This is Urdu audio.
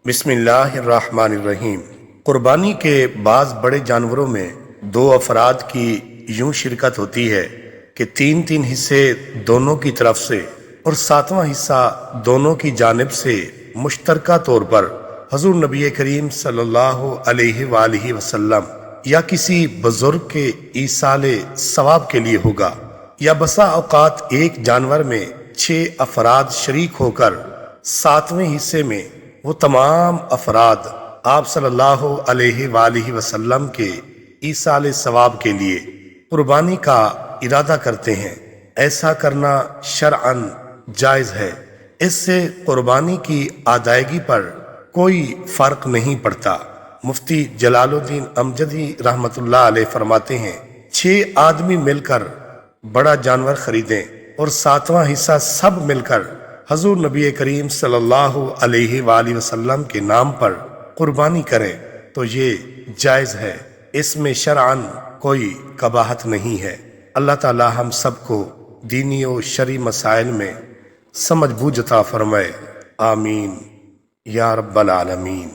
بسم اللہ الرحمن الرحیم۔ قربانی کے بعض بڑے جانوروں میں دو افراد کی یوں شرکت ہوتی ہے کہ تین تین حصے دونوں کی طرف سے اور ساتواں حصہ دونوں کی جانب سے مشترکہ طور پر حضور نبی کریم صلی اللہ علیہ وآلہ وسلم یا کسی بزرگ کے ایصال ثواب کے لیے ہوگا، یا بسا اوقات ایک جانور میں 6 افراد شریک ہو کر ساتویں حصے میں وہ تمام افراد آپ صلی اللہ علیہ وآلہ وسلم کے ایصال ثواب کے لیے قربانی کا ارادہ کرتے ہیں۔ ایسا کرنا شرعاً جائز ہے، اس سے قربانی کی ادائیگی پر کوئی فرق نہیں پڑتا۔ مفتی جلال الدین امجدی رحمۃ اللہ علیہ فرماتے ہیں، 6 آدمی مل کر بڑا جانور خریدیں اور ساتواں حصہ سب مل کر حضور نبی کریم صلی اللہ علیہ وآلہ وسلم کے نام پر قربانی کریں تو یہ جائز ہے، اس میں شرعاً کوئی قباحت نہیں ہے۔ اللہ تعالی ہم سب کو دینی و شرعی مسائل میں سمجھ بوجھ عطا فرمائے، آمین یا رب العالمین۔